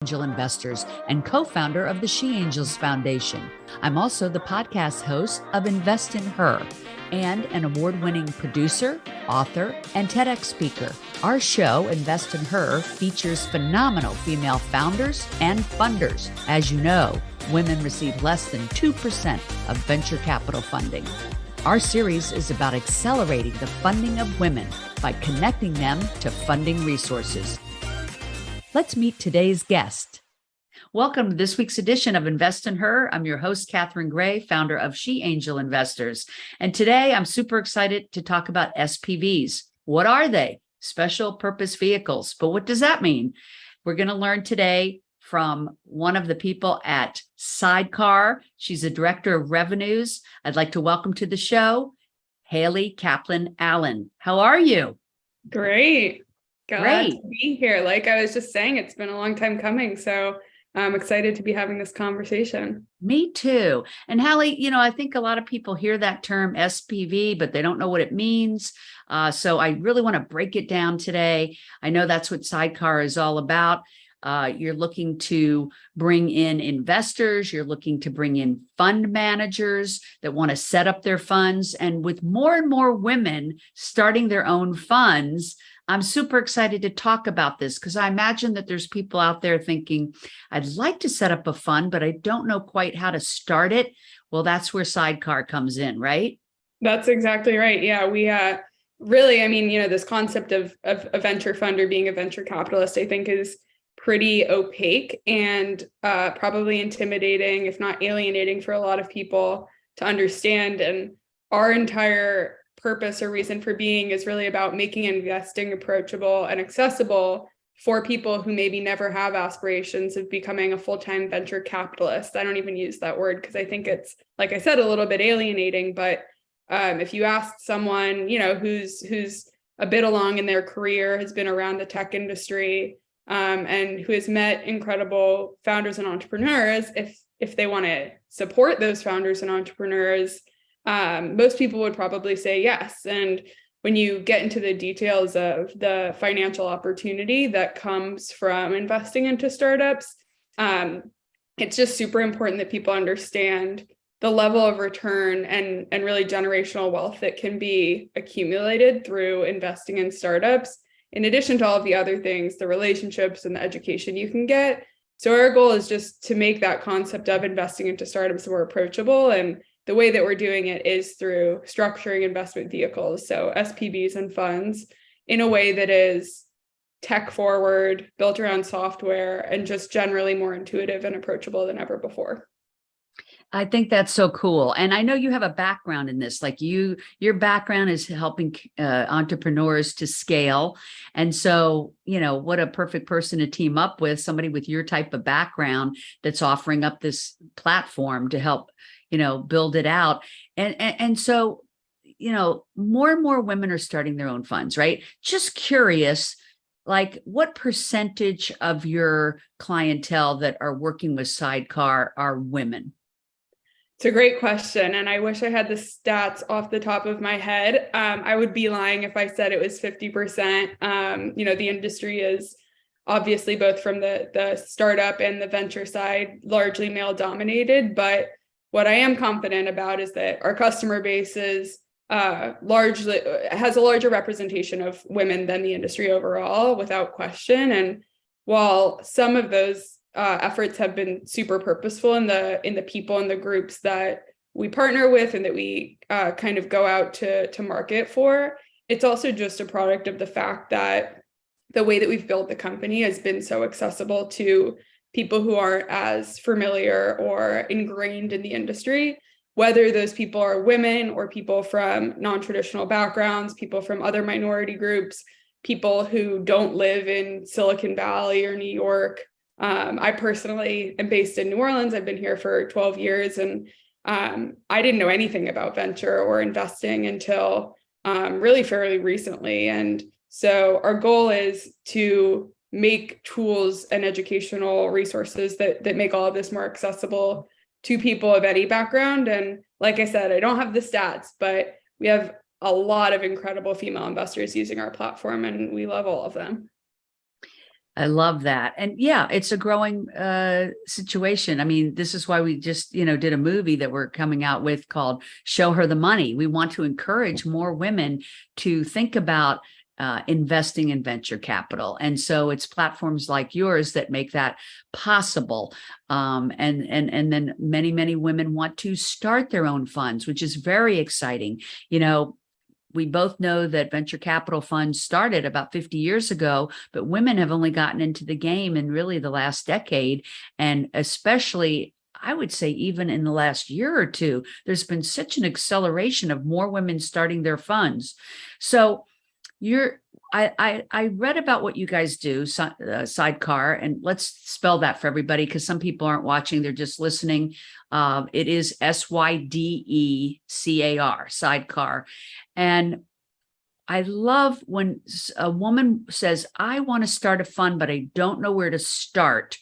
Angel Investors and co-founder of the She Angels Foundation. I'm also the podcast host of Invest in Her and an award-winning producer, author, and TEDx speaker. Our show, Invest in Her, features phenomenal female founders and funders. As you know, women receive less than 2% of venture capital funding. Our series is about accelerating the funding of women by connecting them to funding resources. Let's meet today's guest. Welcome to this week's edition of Invest in Her. I'm your host, Catherine Gray, founder of She Angel Investors. And today I'm super excited to talk about SPVs. What are they? Special purpose vehicles. But what does that mean? We're going to learn today from one of the people at Sydecar. She's a director of revenues. I'd like to welcome to the show, Halle Kaplan-Allen. How are you? Great. Glad to be here. Like I was just saying, it's been a long time coming. So I'm excited to be having this conversation. Me too. And Halle, I think a lot of people hear that term SPV, but they don't know what it means. So I really want to break it down today. I know that's what Sydecar is all about. You're looking to bring in investors. You're looking to bring in fund managers that want to set up their funds. And with more and more women starting their own funds, I'm super excited to talk about this because I imagine that there's people out there thinking, I'd like to set up a fund, but I don't know quite how to start it. Well, that's where Sydecar comes in, right? That's exactly right. Yeah, we really, this concept of a venture fund or being a venture capitalist, I think is pretty opaque and probably intimidating, if not alienating for a lot of people to understand. And our entire purpose or reason for being is really about making investing approachable and accessible for people who maybe never have aspirations of becoming a full-time venture capitalist. I don't even use that word because I think it's, like I said, a little bit alienating. But if you ask someone, who's a bit along in their career, has been around the tech industry, and who has met incredible founders and entrepreneurs, if they want to support those founders and entrepreneurs, most people would probably say yes. And when you get into the details of the financial opportunity that comes from investing into startups, it's just super important that people understand the level of return and really generational wealth that can be accumulated through investing in startups, in addition to all of the other things, the relationships and the education you can get. So our goal is just to make that concept of investing into startups more approachable. And the way that we're doing it is through structuring investment vehicles, so SPVs and funds, in a way that is tech forward, built around software, and just generally more intuitive and approachable than ever before. I think that's so cool. And I know you have a background in this, like your background is helping entrepreneurs to scale. And so, what a perfect person to team up with, somebody with your type of background that's offering up this platform to help, build it out. And so, more and more women are starting their own funds, right? Just curious, like what percentage of your clientele that are working with Sydecar are women? It's a great question. And I wish I had the stats off the top of my head. I would be lying if I said it was 50%. The industry is obviously both from the startup and the venture side, largely male dominated. But what I am confident about is that our customer base is largely has a larger representation of women than the industry overall, without question. And while some of those efforts have been super purposeful in the people and the groups that we partner with and that we kind of go out to market for, it's also just a product of the fact that the way that we've built the company has been so accessible to people who aren't as familiar or ingrained in the industry, whether those people are women or people from non-traditional backgrounds, people from other minority groups, people who don't live in Silicon Valley or New York. I personally am based in New Orleans. I've been here for 12 years, and I didn't know anything about venture or investing until really fairly recently. And so our goal is to make tools and educational resources that make all of this more accessible to people of any background. And like I said, I don't have the stats, but we have a lot of incredible female investors using our platform, and we love all of them. I love that. And yeah, it's a growing situation. I mean, this is why we just, did a movie that we're coming out with called Show Her the Money. We want to encourage more women to think about investing in venture capital. And so it's platforms like yours that make that possible. And then many women want to start their own funds, which is very exciting. We both know that venture capital funds started about 50 years ago, but women have only gotten into the game in really the last decade. And especially, I would say, even in the last year or two, there's been such an acceleration of more women starting their funds. So I read about what you guys do, Sydecar, and let's spell that for everybody because some people aren't watching, they're just listening. It is SYDECAR, Sydecar. And I love when a woman says, I want to start a fund, but I don't know where to start.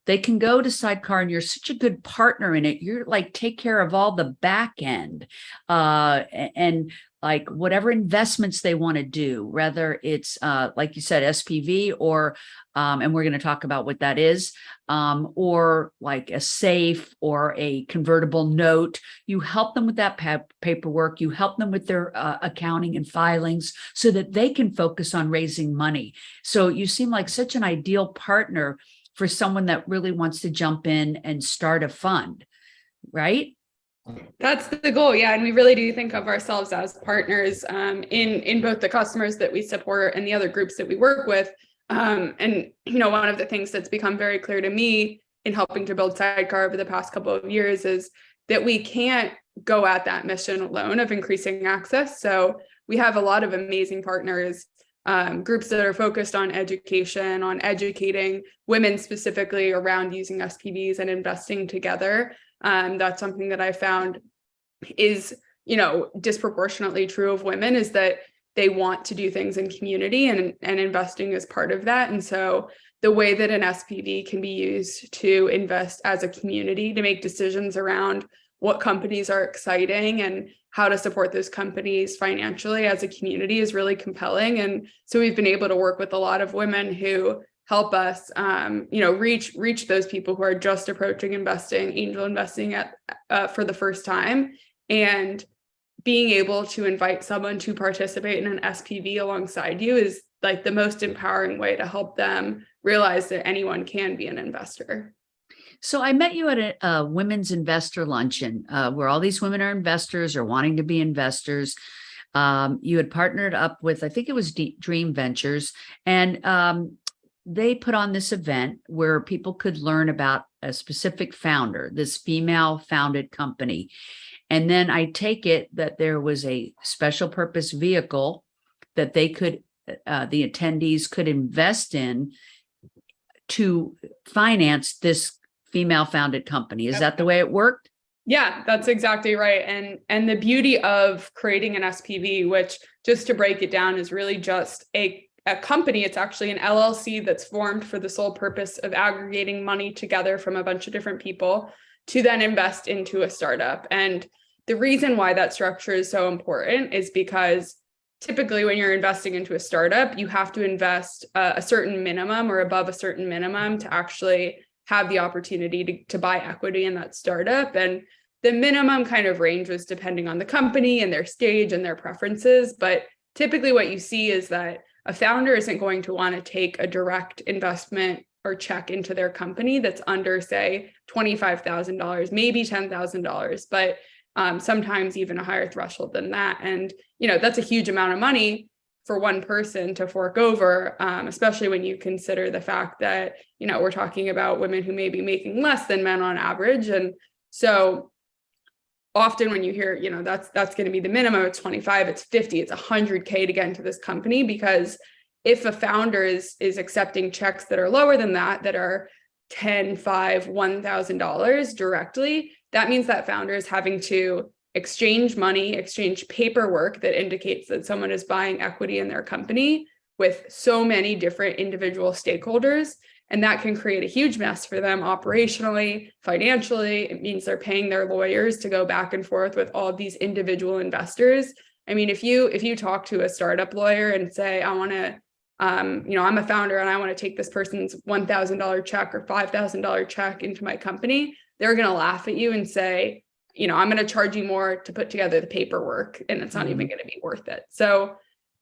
They can go to Sydecar, and you're such a good partner in it. You're like, take care of all the back end, and like whatever investments they want to do, whether it's like you said, SPV or, and we're going to talk about what that is, or like a safe or a convertible note. You help them with that paperwork. You help them with their accounting and filings so that they can focus on raising money. So you seem like such an ideal partner for someone that really wants to jump in and start a fund, right? That's the goal. Yeah. And we really do think of ourselves as partners in both the customers that we support and the other groups that we work with. And, one of the things that's become very clear to me in helping to build Sydecar over the past couple of years is that we can't go at that mission alone of increasing access. So we have a lot of amazing partners, groups that are focused on education, on educating women specifically around using SPVs and investing together. That's something that I found is, disproportionately true of women, is that they want to do things in community, and investing is part of that. And so the way that an SPV can be used to invest as a community, to make decisions around what companies are exciting and how to support those companies financially as a community, is really compelling. And so we've been able to work with a lot of women who help us, reach those people who are just approaching angel investing for the first time. And being able to invite someone to participate in an SPV alongside you is like the most empowering way to help them realize that anyone can be an investor. So I met you at a women's investor luncheon where all these women are investors or wanting to be investors. You had partnered up with, I think it was Dream Ventures, and they put on this event where people could learn about a specific founder, this female founded company. And then I take it that there was a special purpose vehicle that they could, the attendees could invest in to finance this female founded company. Is that the way it worked? Yeah, that's exactly right. And the beauty of creating an SPV, which, just to break it down, is really just a company. It's actually an LLC that's formed for the sole purpose of aggregating money together from a bunch of different people to then invest into a startup. And the reason why that structure is so important is because typically when you're investing into a startup, you have to invest a certain minimum or above a certain minimum to actually have the opportunity to buy equity in that startup. And the minimum kind of ranges depending on the company and their stage and their preferences. But typically what you see is that a founder isn't going to want to take a direct investment or check into their company that's under, say, $25,000, maybe $10,000, but sometimes even a higher threshold than that. And, that's a huge amount of money for one person to fork over, especially when you consider the fact that, we're talking about women who may be making less than men on average. And so often when you hear, that's going to be the minimum, it's 25, it's 50, it's 100K to get into this company, because if a founder is accepting checks that are lower than that are $10, $5, $1,000 directly, that means that founder is having to exchange money, exchange paperwork that indicates that someone is buying equity in their company with so many different individual stakeholders. And that can create a huge mess for them operationally, financially. It means they're paying their lawyers to go back and forth with all of these individual investors. I mean, if you talk to a startup lawyer and say, I want to I'm a founder and I want to take this person's $1,000 check or $5,000 check into my company, they're going to laugh at you and say, I'm going to charge you more to put together the paperwork, and it's not even going to be worth it. So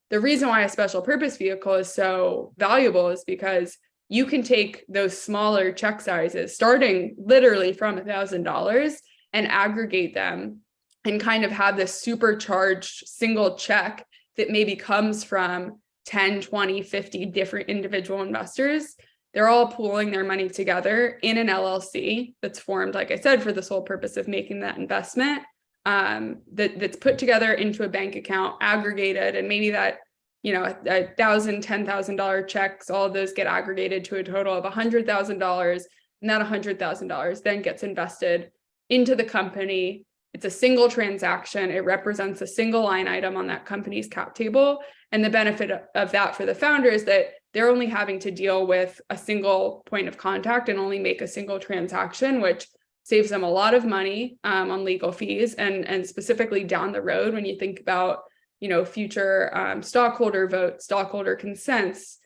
the reason why a special purpose vehicle is so valuable is because you can take those smaller check sizes, starting literally from $1,000, and aggregate them and kind of have this supercharged single check that maybe comes from 10, 20, 50 different individual investors. They're all pooling their money together in an LLC that's formed, like I said, for the sole purpose of making that investment, that's put together into a bank account, aggregated, and maybe that, $1,000, $10,000 checks, all of those get aggregated to a total of $100,000. And that $100,000 then gets invested into the company. It's a single transaction. It represents a single line item on that company's cap table. And the benefit of that for the founder is that they're only having to deal with a single point of contact and only make a single transaction, which saves them a lot of money on legal fees. And specifically down the road, when you think about, future stockholder votes, stockholder consents,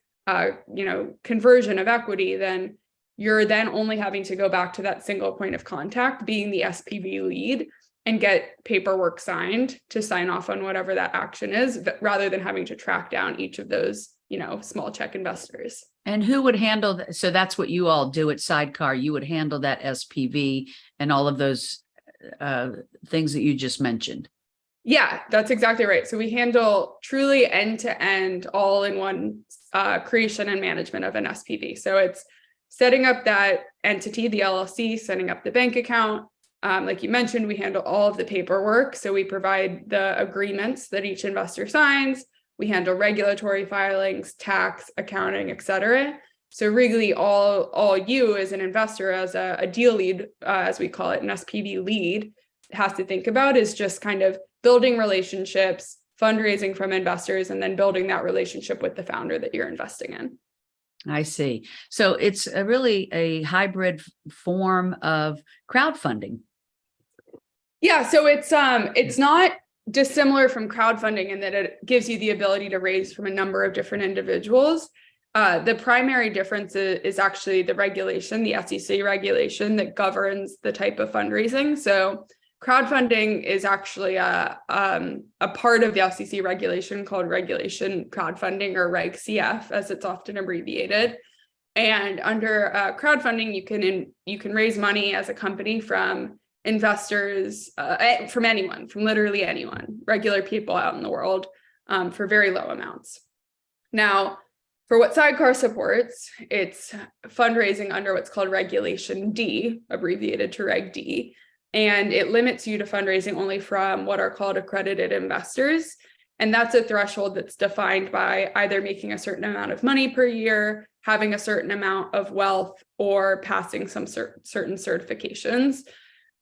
conversion of equity, then you're then only having to go back to that single point of contact, being the SPV lead, and get paperwork signed to sign off on whatever that action is, rather than having to track down each of those, small check investors. And who would handle that? So that's what you all do at Sydecar. You would handle that SPV and all of those things that you just mentioned. Yeah, that's exactly right. So we handle truly end-to-end, all-in-one creation and management of an SPV. So it's setting up that entity, the LLC, setting up the bank account. Like you mentioned, we handle all of the paperwork. So we provide the agreements that each investor signs. We handle regulatory filings, tax, accounting, et cetera. So really all you as an investor, as a deal lead, as we call it, an SPV lead, has to think about is just kind of building relationships, fundraising from investors, and then building that relationship with the founder that you're investing in. I see. So it's really a hybrid form of crowdfunding. Yeah, so it's not dissimilar from crowdfunding in that it gives you the ability to raise from a number of different individuals. The primary difference is actually the regulation, the SEC regulation that governs the type of fundraising. So crowdfunding is actually a part of the SEC regulation called Regulation Crowdfunding, or Reg CF, as it's often abbreviated. And under crowdfunding, you can raise money as a company from investors, from anyone, from literally anyone, regular people out in the world, for very low amounts. Now, for what Sydecar supports, it's fundraising under what's called Regulation D, abbreviated to Reg D. And it limits you to fundraising only from what are called accredited investors. And that's a threshold that's defined by either making a certain amount of money per year, having a certain amount of wealth, or passing some certain certifications.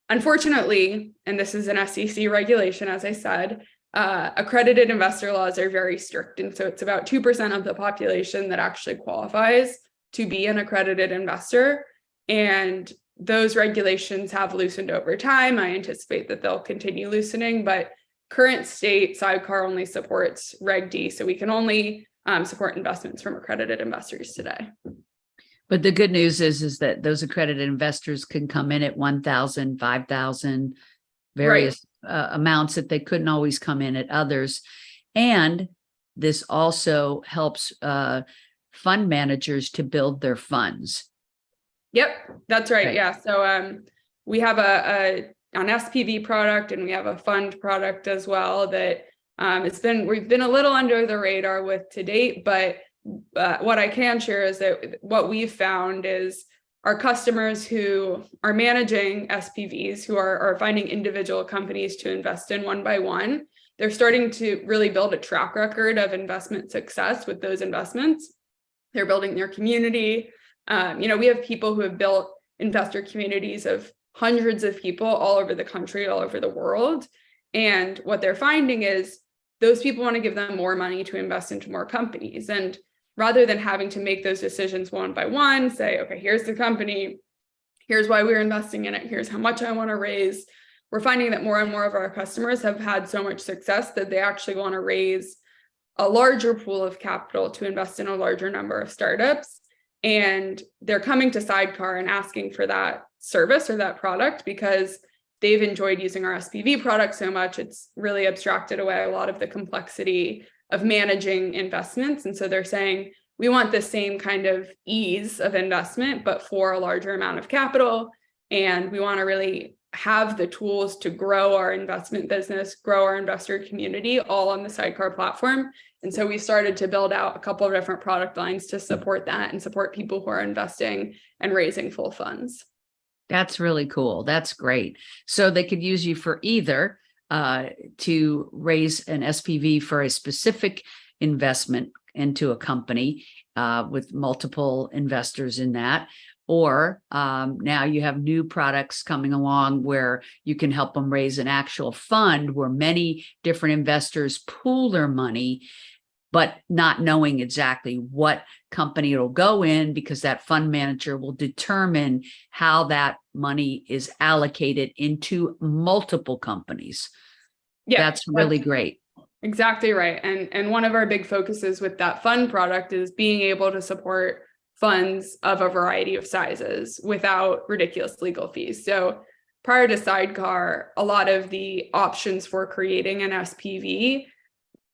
Unfortunately, and this is an SEC regulation, as I said, accredited investor laws are very strict. And so it's about 2% of the population that actually qualifies to be an accredited investor. And those regulations have loosened over time. I anticipate that they'll continue loosening, but current state, Sydecar only supports Reg D. So we can only support investments from accredited investors today. But the good news is that those accredited investors can come in at 1,000, 5,000, various amounts that they couldn't always come in at others. And this also helps fund managers to build their funds. Yep, that's right. Yeah. So we have an SPV product, and we have a fund product as well that we've been a little under the radar with to date, but what I can share is that what we've found is our customers who are managing SPVs, who are finding individual companies to invest in one by one, they're starting to really build a track record of investment success with those investments. They're building their community. We have people who have built investor communities of hundreds of people all over the country, all over the world. And what they're finding is those people want to give them more money to invest into more companies. And rather than having to make those decisions one by one, say, okay, here's the company, here's why we're investing in it, here's how much I want to raise, we're finding that more and more of our customers have had so much success that they actually want to raise a larger pool of capital to invest in a larger number of startups. And they're coming to Sydecar and asking for that service or that product because they've enjoyed using our SPV product so much. It's really abstracted away a lot of the complexity of managing investments. And so they're saying, we want the same kind of ease of investment, but for a larger amount of capital. And we want to really have the tools to grow our investment business, grow our investor community, all on the Sydecar platform. And so we started to build out a couple of different product lines to support that and support people who are investing and raising full funds. That's really cool. That's great. So they could use you for either to raise an SPV for a specific investment into a company with multiple investors in that, or now you have new products coming along where you can help them raise an actual fund where many different investors pool their money, but not knowing exactly what company it'll go in, because that fund manager will determine how that money is allocated into multiple companies. Yeah, that's really great. Exactly right. And one of our big focuses with that fund product is being able to support funds of a variety of sizes without ridiculous legal fees. So prior to Sydecar, a lot of the options for creating an SPV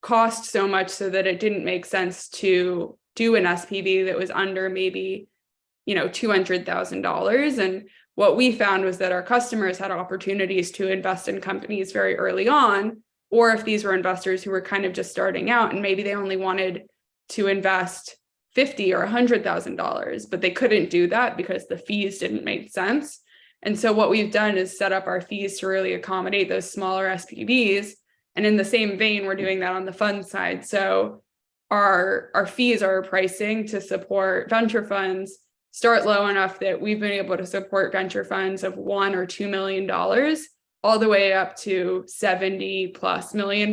cost so much so that it didn't make sense to do an SPV that was under maybe, $200,000. And what we found was that our customers had opportunities to invest in companies very early on, or if these were investors who were kind of just starting out and maybe they only wanted to invest $50,000 or $100,000, but they couldn't do that because the fees didn't make sense. And so what we've done is set up our fees to really accommodate those smaller SPVs. And in the same vein, we're doing that on the fund side. So our fees are pricing to support venture funds start low enough that we've been able to support venture funds of $1 or $2 million, all the way up to $70+ million,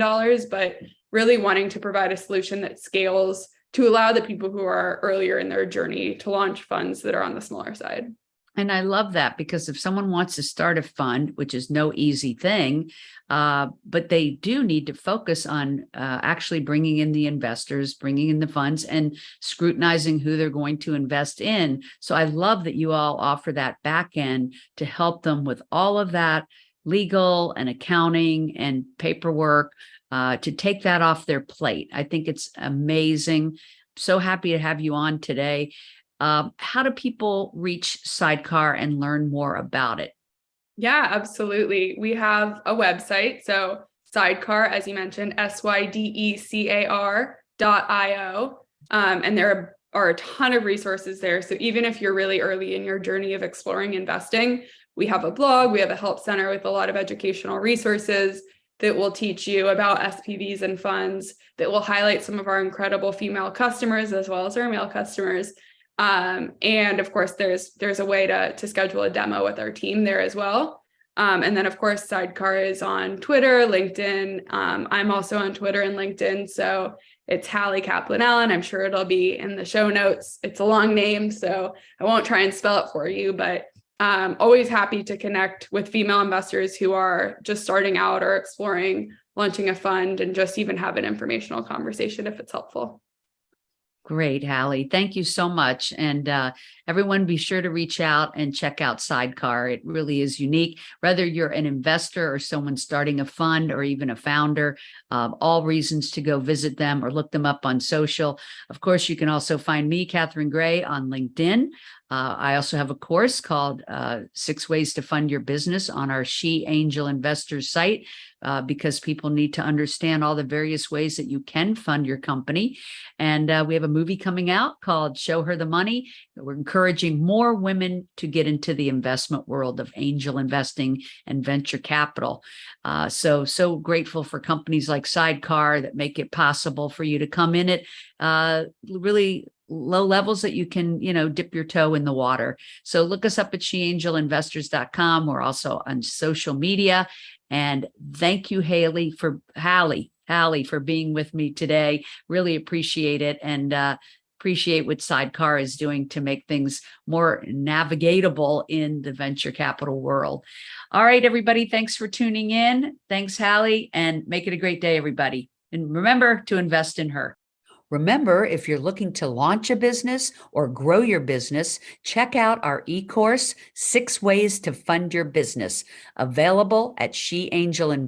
but really wanting to provide a solution that scales to allow the people who are earlier in their journey to launch funds that are on the smaller side. And I love that, because if someone wants to start a fund, which is no easy thing, but they do need to focus on actually bringing in the investors, bringing in the funds, and scrutinizing who they're going to invest in. So I love that you all offer that back end to help them with all of that legal and accounting and paperwork, to take that off their plate. I think it's amazing. So happy to have you on today. How do people reach Sydecar and learn more about it? Yeah, absolutely. We have a website. So Sydecar, as you mentioned, SYDECAR.io. And there are a ton of resources there. So even if you're really early in your journey of exploring investing, we have a blog, we have a help center with a lot of educational resources that will teach you about SPVs and funds, that will highlight some of our incredible female customers as well as our male customers. And of course, there's a way to schedule a demo with our team there as well. And then of course, Sydecar is on Twitter, LinkedIn. I'm also on Twitter and LinkedIn. So it's Halle Kaplan-Allen. I'm sure it'll be in the show notes. It's a long name, so I won't try and spell it for you, but always happy to connect with female investors who are just starting out or exploring launching a fund, and just even have an informational conversation if it's helpful. Great, Halle. Thank you so much. And everyone, be sure to reach out and check out Sydecar. It really is unique. Whether you're an investor or someone starting a fund or even a founder, all reasons to go visit them or look them up on social. Of course, you can also find me, Catherine Gray, on LinkedIn. I also have a course called 6 Ways to Fund Your Business on our She Angel Investors site, because people need to understand all the various ways that you can fund your company. And we have a movie coming out called Show Her the Money. We're encouraging more women to get into the investment world of angel investing and venture capital. So grateful for companies like Sydecar that make it possible for you to come in at really low levels that you can, dip your toe in the water. So look us up at sheangelinvestors.com. We're also on social media. And thank you, Halle, for being with me today. Really appreciate it, and appreciate what Sydecar is doing to make things more navigatable in the venture capital world. All right, everybody. Thanks for tuning in. Thanks, Halle, and make it a great day, everybody. And remember to invest in her. Remember, if you're looking to launch a business or grow your business, check out our e-course, 6 Ways to Fund Your Business, available at She Angel Investment.